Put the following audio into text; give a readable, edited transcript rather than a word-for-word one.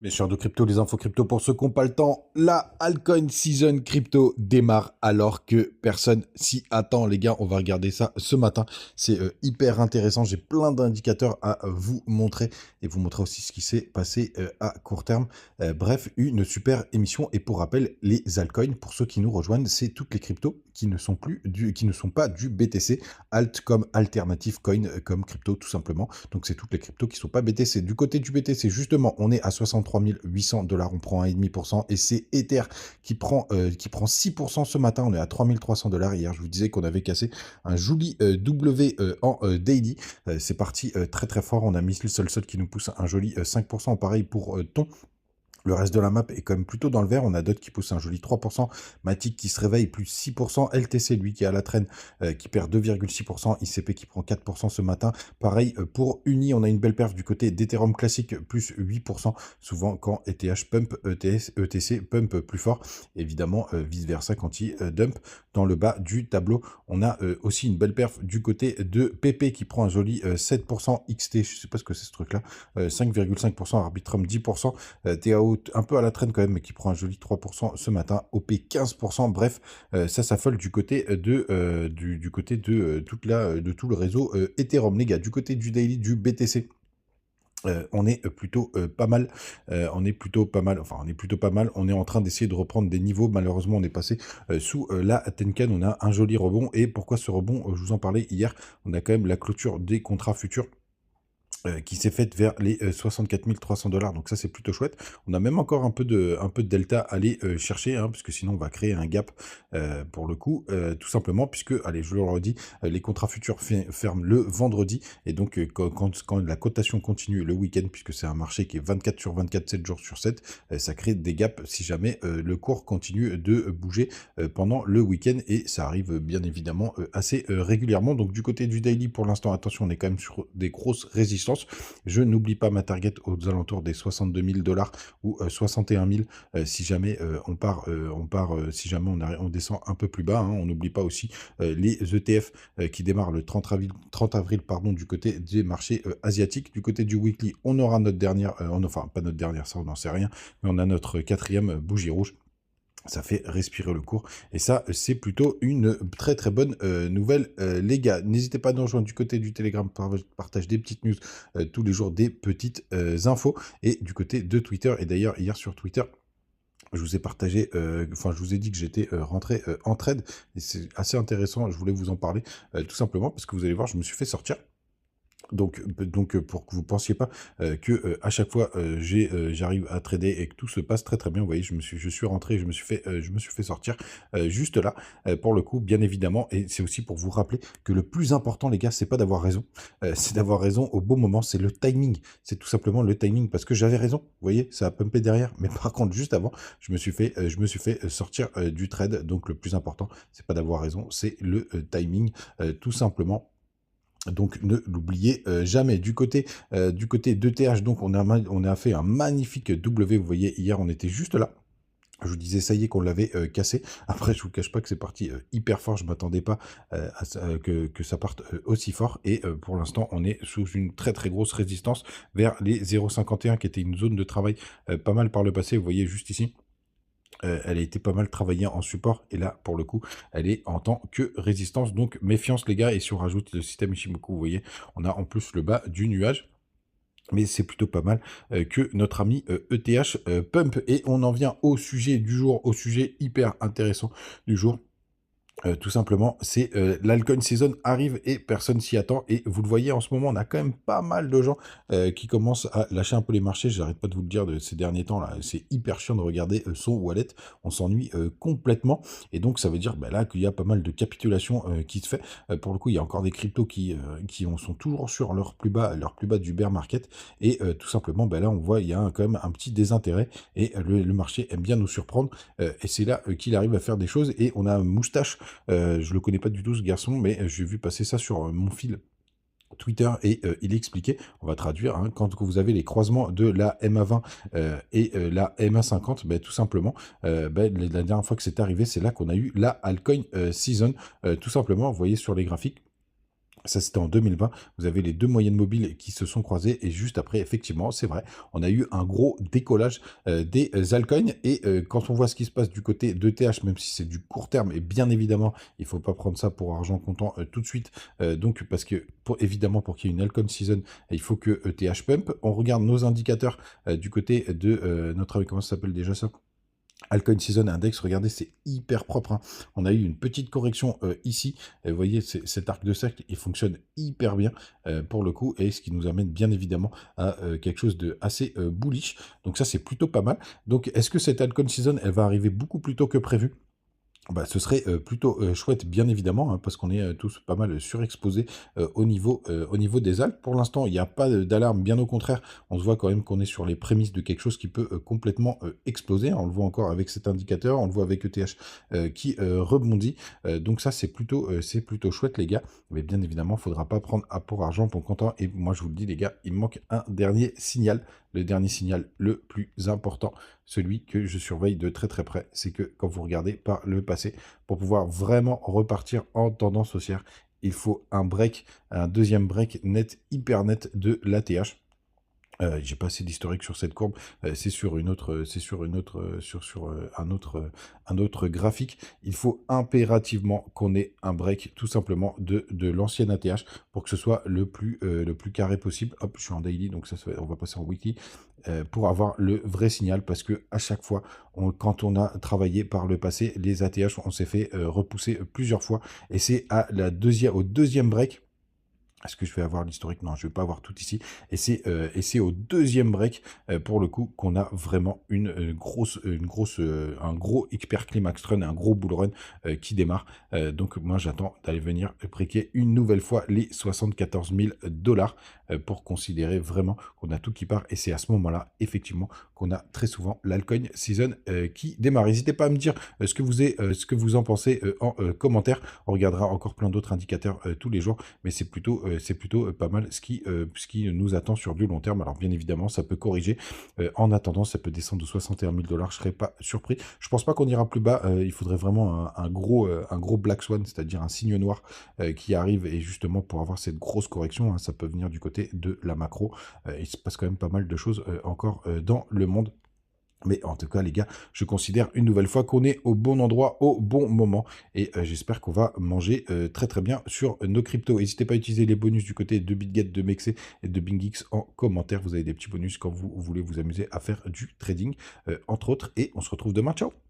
Bien sûr, de crypto, les infos crypto pour ceux qui n'ont pas le temps. La altcoin season crypto démarre alors que personne s'y attend. Les gars, on va regarder ça ce matin. C'est hyper intéressant. J'ai plein d'indicateurs à vous montrer et vous montrer aussi ce qui s'est passé à court terme. Bref, une super émission. Et pour rappel, les altcoins, pour ceux qui nous rejoignent, c'est toutes les cryptos qui ne sont pas du BTC, alt comme alternative coin, comme crypto tout simplement. Donc c'est toutes les cryptos qui ne sont pas BTC. Du côté du BTC, justement, on est à 63 800 $, on prend 1,5%, et c'est Ether qui prend 6% ce matin. On est à 3 300 $. Hier, je vous disais qu'on avait cassé un joli W en daily. C'est parti très très fort. On a Miss Solsot qui nous pousse un joli 5%. Pareil pour Ton. Le reste de la map est quand même plutôt dans le vert. On a d'autres qui poussent un joli 3%. Matic qui se réveille, plus 6%. LTC, lui, qui est à la traîne, qui perd 2,6%. ICP qui prend 4% ce matin. Pareil pour Uni, on a une belle perf du côté d'Ethereum classique, plus 8%. Souvent, quand ETH pump, ETC pump plus fort. Évidemment, vice-versa quand il dump dans le bas du tableau. On a aussi une belle perf du côté de PP qui prend un joli 7%. XT, je ne sais pas ce que c'est ce truc-là. 5,5%. Arbitrum 10%. TAO un peu à la traîne quand même, mais qui prend un joli 3% ce matin, OP 15%, bref, ça s'affole du côté du côté de, de tout le réseau Ethereum. Les gars, du côté du daily du BTC, on est plutôt pas mal, on est en train d'essayer de reprendre des niveaux. Malheureusement, on est passé sous la Tenkan, on a un joli rebond. Et pourquoi ce rebond? Je vous en parlais hier, on a quand même la clôture des contrats futurs qui s'est faite vers les 64 300 $. Donc ça, c'est plutôt chouette. On a même encore un peu de delta à aller chercher, hein, puisque sinon, on va créer un gap pour le coup, tout simplement, puisque, allez, je le redis, les contrats futurs ferment le vendredi. Et donc, quand la cotation continue le week-end, puisque c'est un marché qui est 24 sur 24, 7 jours sur 7, ça crée des gaps si jamais le cours continue de bouger pendant le week-end. Et ça arrive bien évidemment assez régulièrement. Donc, du côté du daily, pour l'instant, attention, on est quand même sur des grosses résistances. Je n'oublie pas ma target aux alentours des 62 000 $ ou 61 000 si jamais si jamais on descend un peu plus bas, hein. On n'oublie pas aussi les ETF qui démarrent le 30 avril pardon, du côté des marchés asiatiques. Du côté du weekly, on aura notre dernière, enfin pas notre dernière, ça on n'en sait rien, mais on a notre quatrième bougie rouge. Ça fait respirer le cours. Et ça, c'est plutôt une très très bonne nouvelle, les gars. N'hésitez pas à nous rejoindre du côté du Telegram. Partage des petites news tous les jours, des petites infos. Et du côté de Twitter. Et d'ailleurs, hier sur Twitter, je vous ai partagé, je vous ai dit que j'étais rentré en trade. Et c'est assez intéressant. Je voulais vous en parler tout simplement parce que vous allez voir, je me suis fait sortir. Donc, pour que vous ne pensiez pas que à chaque fois j'arrive à trader et que tout se passe très très bien. Vous voyez, je suis rentré, je me suis fait sortir juste là pour le coup, bien évidemment. Et c'est aussi pour vous rappeler que le plus important, les gars, c'est pas d'avoir raison, c'est d'avoir raison au bon moment. C'est le timing, c'est tout simplement le timing, parce que j'avais raison. Vous voyez, ça a pumpé derrière, mais par contre juste avant, je me suis fait sortir du trade. Donc le plus important, c'est pas d'avoir raison, c'est le timing, tout simplement. Donc ne l'oubliez jamais. Du côté d'ETH, donc on a fait un magnifique W. Vous voyez, hier on était juste là. Je vous disais, ça y est, qu'on l'avait cassé. Après, je vous cache pas que c'est parti hyper fort. Je m'attendais pas que ça parte aussi fort. Et pour l'instant, on est sous une très très grosse résistance vers les 0,51, qui était une zone de travail pas mal par le passé. Vous voyez juste ici. Elle a été pas mal travaillée en support, et là pour le coup elle est en tant que résistance, donc méfiance les gars. Et si on rajoute le système Ishimoku, vous voyez, on a en plus le bas du nuage, mais c'est plutôt pas mal que notre ami ETH pump. Et on en vient au sujet du jour, au sujet hyper intéressant du jour. Tout simplement, c'est l'alcoin season arrive et personne s'y attend. Et vous le voyez en ce moment, on a quand même pas mal de gens qui commencent à lâcher un peu les marchés. J'arrête pas de vous le dire de ces derniers temps là, c'est hyper chiant de regarder son wallet, on s'ennuie complètement. Et donc ça veut dire là qu'il y a pas mal de capitulation qui se fait. Pour le coup, il y a encore des cryptos qui sont toujours sur leur plus bas du bear market. Et tout simplement, là on voit il y a quand même un petit désintérêt, et le marché aime bien nous surprendre. Et c'est là qu'il arrive à faire des choses. Et on a un moustache. Je le connais pas du tout ce garçon, mais j'ai vu passer ça sur mon fil Twitter, et il expliquait, on va traduire, hein, quand vous avez les croisements de la MA20 et la MA50, tout simplement, la dernière fois que c'est arrivé, c'est là qu'on a eu la altcoin season, tout simplement. Vous voyez sur les graphiques, Ça, c'était en 2020. Vous avez les 2 moyennes mobiles qui se sont croisées et juste après, effectivement, c'est vrai, on a eu un gros décollage, des, altcoins et quand on voit ce qui se passe du côté d'ETH, même si c'est du court terme et bien évidemment, il faut pas prendre ça pour argent comptant, tout de suite, donc parce que évidemment, pour qu'il y ait une altcoin season, il faut que ETH pump. On regarde nos indicateurs, du côté de, notre comment ça s'appelle déjà ça? Altcoin Season Index, regardez, c'est hyper propre, hein. On a eu une petite correction ici. Et vous voyez, cet arc de cercle, il fonctionne hyper bien pour le coup, et ce qui nous amène bien évidemment à quelque chose de assez bullish. Donc ça, c'est plutôt pas mal. Donc, est-ce que cette Altcoin Season, elle va arriver beaucoup plus tôt que prévu? Bah, ce serait, plutôt, chouette bien évidemment, hein, parce qu'on est, tous pas mal surexposés, au niveau des Alpes. Pour l'instant, il n'y a pas d'alarme, bien au contraire. On se voit quand même qu'on est sur les prémices de quelque chose qui peut, complètement, exploser. On le voit encore avec cet indicateur, on le voit avec ETH, qui, rebondit. Donc ça, c'est plutôt chouette les gars. Mais bien évidemment, il ne faudra pas prendre à pour argent pour comptant, et moi je vous le dis les gars, il me manque un dernier signal. Le dernier signal le plus important, celui que je surveille de très très près, c'est que quand vous regardez par le passé, pour pouvoir vraiment repartir en tendance haussière, il faut un break, un deuxième break net, hyper net de l'ATH. J'ai pas assez d'historique sur cette courbe, c'est sur une autre, un autre graphique. Il faut impérativement qu'on ait un break tout simplement de l'ancienne ATH pour que ce soit le plus carré possible. Hop, je suis en daily, donc ça on va passer en weekly, pour avoir le vrai signal, parce que à chaque fois, quand on a travaillé par le passé, les ATH, on s'est fait repousser plusieurs fois, et c'est au deuxième break. Est-ce que je vais avoir l'historique? Non, je vais pas avoir tout ici. Et c'est au deuxième break, pour le coup, qu'on a vraiment un gros hyper climax run, un gros bull run qui démarre. Donc moi, j'attends d'aller venir breaker une nouvelle fois les 74 000 dollars pour considérer vraiment qu'on a tout qui part. Et c'est à ce moment-là, effectivement, qu'on a très souvent l'altcoin season qui démarre. N'hésitez pas à me dire ce que vous en pensez en commentaire. On regardera encore plein d'autres indicateurs tous les jours, mais c'est plutôt pas mal ce qui nous attend sur du long terme. Alors bien évidemment, ça peut corriger. En attendant, ça peut descendre de 61 000 dollars. Je ne serais pas surpris. Je pense pas qu'on ira plus bas. Il faudrait vraiment un gros Black Swan, c'est-à-dire un signe noir qui arrive. Et justement, pour avoir cette grosse correction, hein, ça peut venir du côté de la macro. Il se passe quand même pas mal de choses encore dans le monde. Mais en tout cas, les gars, je considère une nouvelle fois qu'on est au bon endroit, au bon moment. Et j'espère qu'on va manger très très bien sur nos cryptos. N'hésitez pas à utiliser les bonus du côté de BitGet, de Mexe et de BingX en commentaire. Vous avez des petits bonus quand vous voulez vous amuser à faire du trading, entre autres. Et on se retrouve demain. Ciao!